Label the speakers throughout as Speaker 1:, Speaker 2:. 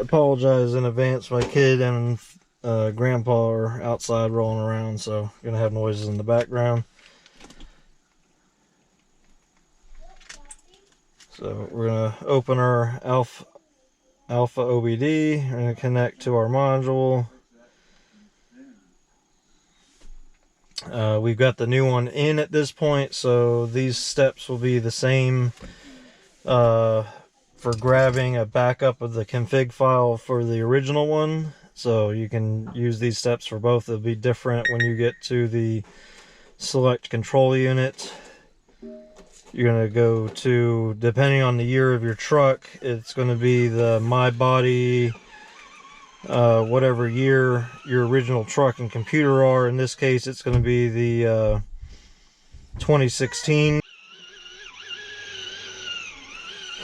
Speaker 1: apologize in advance. My kid and grandpa are outside rolling around, so gonna have noises in the background. So we're gonna open our Alpha OBD. We're gonna connect to our module. We've got the new one in at this point, so these steps will be the same for grabbing a backup of the config file for the original one. So you can use these steps for both. It'll be different when you get to the select control unit. You're going to go to, depending on the year of your truck, it's going to be the My Body, whatever year your original truck and computer are. In this case, it's going to be the 2016.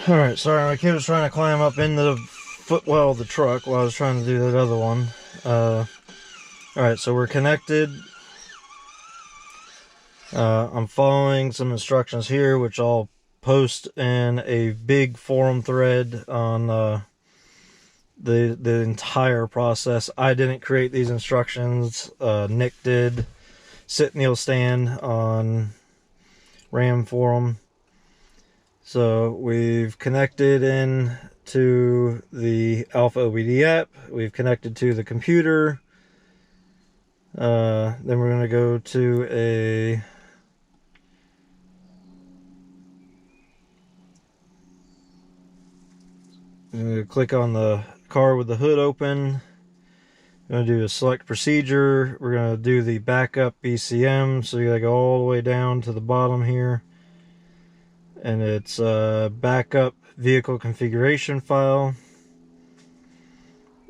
Speaker 1: Alright, sorry, my kid was trying to climb up in the footwell of the truck while I was trying to do that other one. Alright, so we're connected. I'm following some instructions here, which I'll post in a big forum thread on the entire process. I didn't create these instructions. Nick did. Sit Kneel Stand on RAM forum. So we've connected in to the Alpha OBD app. We've connected to the computer. Then we're going to go to click on the car with the hood open. We're going to do a select procedure. We're going to do the backup BCM. So you got to go all the way down to the bottom here. And it's backup vehicle configuration file.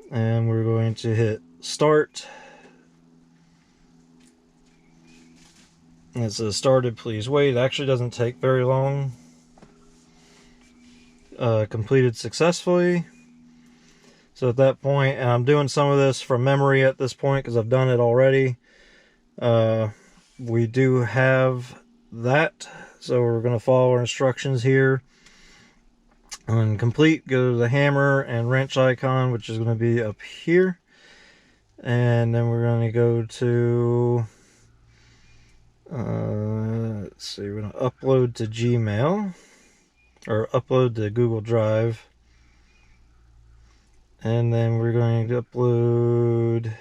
Speaker 1: And we're going to hit start. And it says started, please wait. It actually doesn't take very long. Completed successfully. So at that point, and I'm doing some of this from memory at this point because I've done it already. We do have that. So we're going to follow our instructions here. On complete, go to the hammer and wrench icon, which is going to be up here. And then we're going to go to, let's see, we're going to upload to Gmail, or upload to Google Drive. And then we're going to upload, I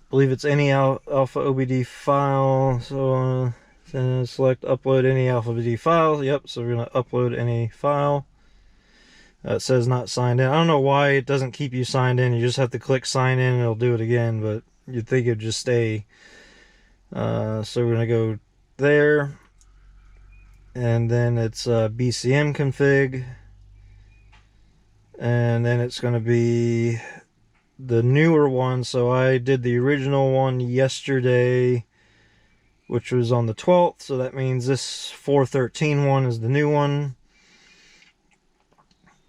Speaker 1: believe it's any Alpha OBD file. So then select upload any Alpha OBD file. Yep, so we're going to upload any file. It says not signed in. I don't know why it doesn't keep you signed in. You just have to click sign in and it'll do it again, but you'd think it'd just stay. So we're going to go there. And then it's BCM config. And then it's going to be the newer one. So I did the original one yesterday, which was on the 12th. So that means this 413 one is the new one.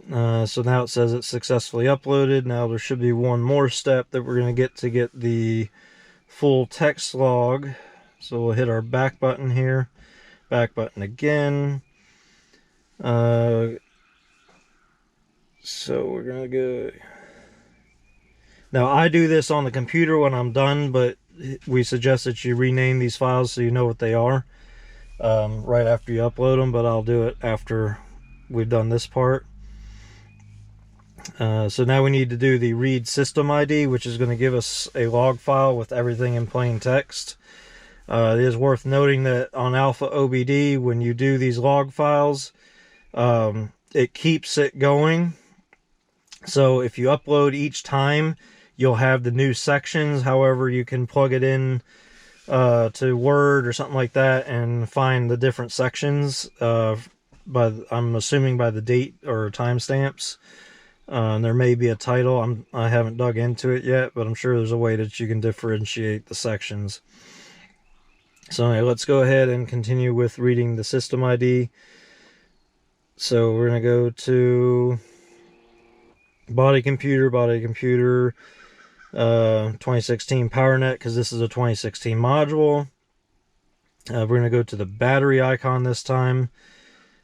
Speaker 1: So now it says it's successfully uploaded. Now there should be one more step that we're going to get the full text log. So we'll hit our back button here. Back button again. So we're going to go. Now I do this on the computer when I'm done, but we suggest that you rename these files so you know what they are right after you upload them, but I'll do it after we've done this part. So now we need to do the read system ID, which is going to give us a log file with everything in plain text. It is worth noting that on Alpha OBD, when you do these log files, it keeps it going. So if you upload each time, you'll have the new sections. However, you can plug it in to Word or something like that and find the different sections. I'm assuming by the date or timestamps. There may be a title. I haven't dug into it yet, but I'm sure there's a way that you can differentiate the sections. So anyway, let's go ahead and continue with reading the system ID. So we're going to go to body computer, 2016 PowerNet, because this is a 2016 module. We're going to go to the battery icon this time.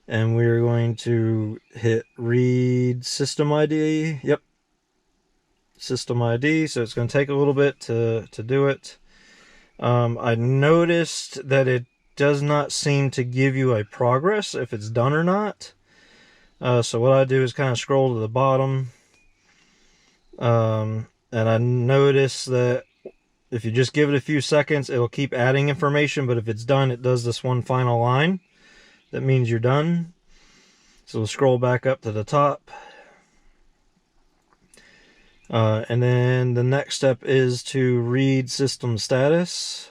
Speaker 1: and we're going to hit read system ID. Yep, system ID. So it's going to take a little bit to do it. I noticed that it does not seem to give you a progress if it's done or not. So what I do is kind of scroll to the bottom. And I notice that if you just give it a few seconds, it'll keep adding information, but if it's done, it does this one final line. That means you're done. So we'll scroll back up to the top. And then the next step is to read system status.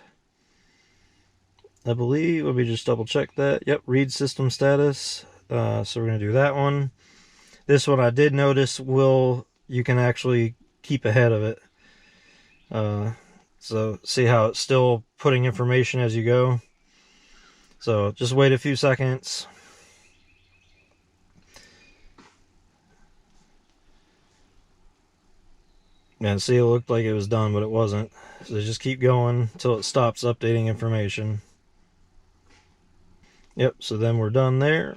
Speaker 1: I believe, let me just double check that. Yep, read system status. So we're going to do that one. This one I did notice you can actually keep ahead of it. So see how it's still putting information as you go. So just wait a few seconds. And see, it looked like it was done, but it wasn't. So just keep going until it stops updating information. Yep, so then we're done there.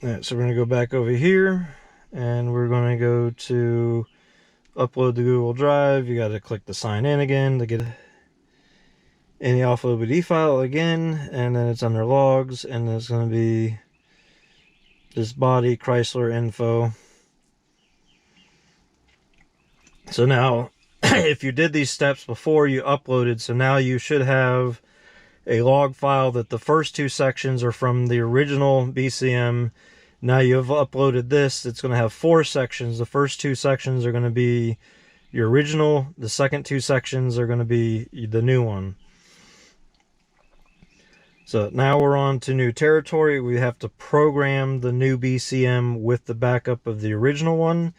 Speaker 1: Alright, so we're going to go back over here, and we're going to go to upload to Google Drive. You got to click the sign in again to get in the Alpha OBD file again, and then it's under logs, and it's going to be this body Chrysler info. So now, if you did these steps before you uploaded, so now you should have a log file that the first two sections are from the original BCM. Now you've uploaded this, it's going to have 4 sections. The first 2 sections are going to be your original. The second 2 sections are going to be the new one. So now we're on to new territory. We have to program the new BCM with the backup of the original one.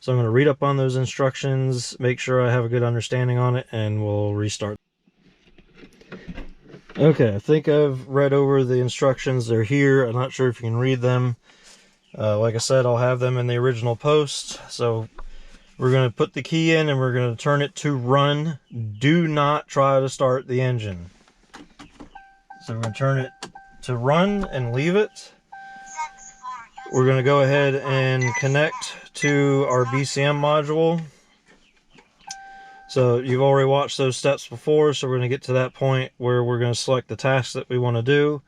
Speaker 1: So I'm going to read up on those instructions, make sure I have a good understanding on it, and we'll restart. Okay, I think I've read over the instructions. They're here. I'm not sure if you can read them. Like I said, I'll have them in the original post. So we're going to put the key in and we're going to turn it to run. Do not try to start the engine. So we're going to turn it to run and leave it. We're going to go ahead and connect to our BCM module. So you've already watched those steps before, so we're going to get to that point where we're going to select the task that we want to do.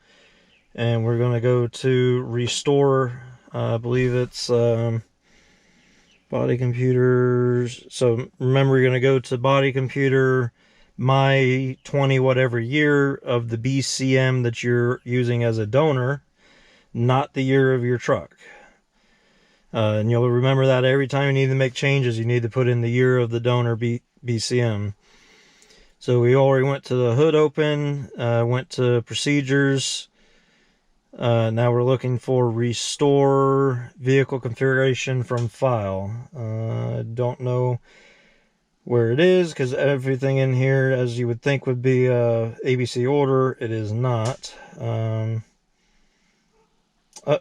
Speaker 1: And we're going to go to restore, I believe it's body computers. So remember, you're going to go to body computer, my 20 whatever year of the BCM that you're using as a donor, not the year of your truck. And you'll remember that every time you need to make changes, you need to put in the year of the donor BCM. So we already went to the hood open, went to procedures. Now we're looking for restore vehicle configuration from file. I don't know where it is because everything in here, as you would think, would be ABC order. It is not.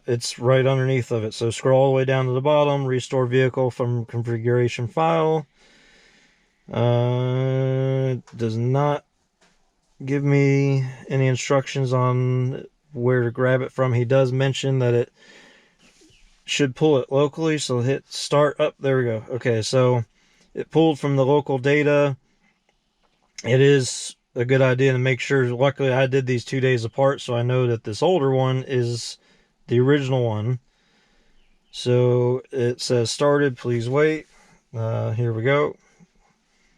Speaker 1: It's right underneath of it. So scroll all the way down to the bottom, restore vehicle from configuration file. Does not give me any instructions on where to grab it from. He does mention that it should pull it locally, so hit start up. There we go. Okay, so it pulled from the local data. It is a good idea to make sure. Luckily, I did these 2 days apart, so I know that this older one is the original one. So it says started, please wait. Here we go.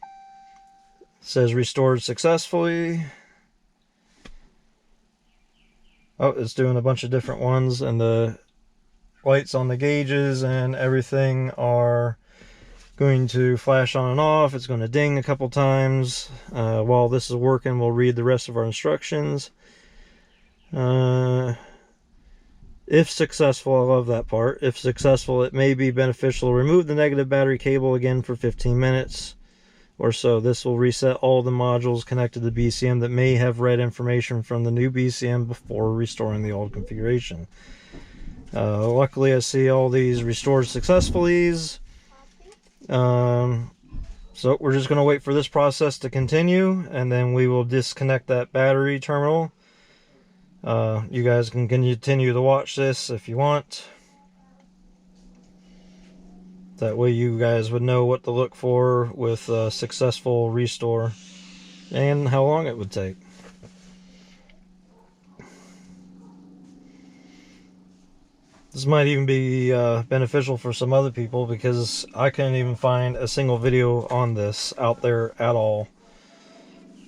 Speaker 1: It says restored successfully. Oh, it's doing a bunch of different ones, and the lights on the gauges and everything are going to flash on and off. It's going to ding a couple times. While this is working, we'll read the rest of our instructions. If successful, I love that part. If successful, it may be beneficial to remove the negative battery cable again for 15 minutes or so. This will reset all the modules connected to the BCM that may have read information from the new BCM before restoring the old configuration. Luckily, I see all these restored successfully. So So we're just going to wait for this process to continue, and then we will disconnect that battery terminal. You guys can continue to watch this if you want. That way you guys would know what to look for with a successful restore and how long it would take. This might even be beneficial for some other people, because I couldn't even find a single video on this out there at all.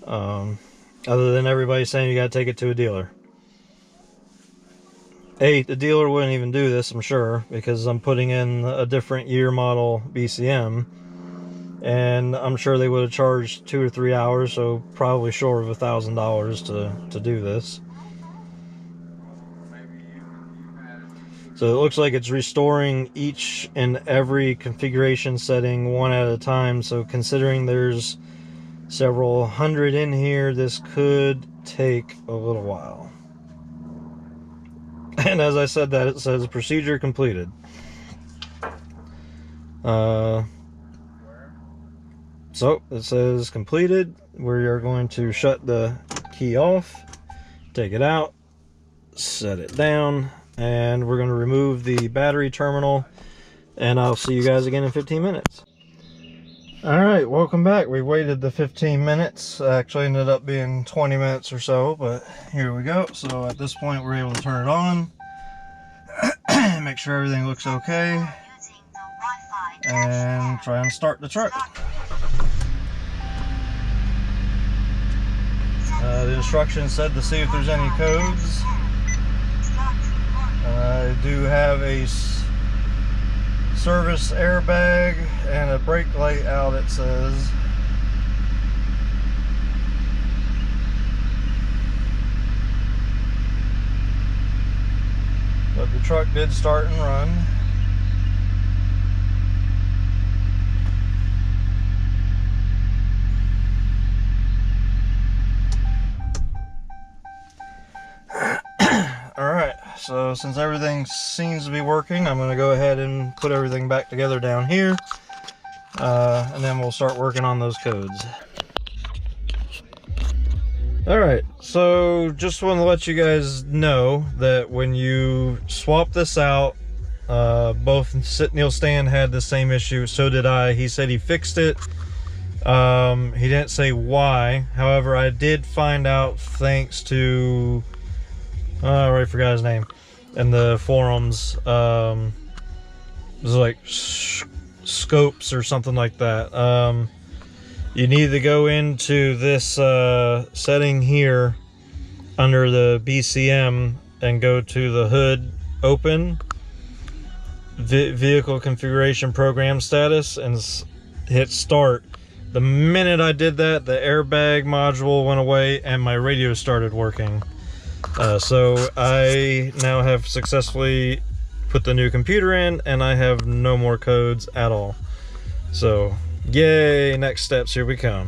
Speaker 1: Other than everybody saying you gotta take it to a dealer. The dealer wouldn't even do this, I'm sure, because I'm putting in a different year model BCM, and I'm sure they would have charged 2 or 3 hours, so probably short of $1,000 to do this. So it looks like it's restoring each and every configuration setting one at a time. So considering there's several hundred in here, this could take a little while. And as I said that, it says procedure completed. So it says completed. We are going to shut the key off, take it out, set it down, and we're going to remove the battery terminal, and I'll see you guys again in 15 minutes. Alright, welcome back. We waited the 15 minutes. Actually ended up being 20 minutes or so, but here we go. So at this point we're able to turn it on, make sure everything looks okay, and try and start the truck. The instructions said to see if there's any codes. I do have a service airbag and a brake light out, it says. But the truck did start and run. Alright, so since everything seems to be working, I'm going to go ahead and put everything back together down here, and then we'll start working on those codes. Alright, so just want to let you guys know that when you swap this out, both Sit Neil Stan had the same issue, so did I. He said he fixed it. He didn't say why. However, I did find out thanks to... I already forgot his name. In the forums, it was like Scopes or something like that. You need to go into this setting here under the BCM and go to the hood open, vehicle configuration program status, and hit start. The minute I did that, the airbag module went away and my radio started working. So I now have successfully put the new computer in, and I have no more codes at all. So yay, next steps, here we come.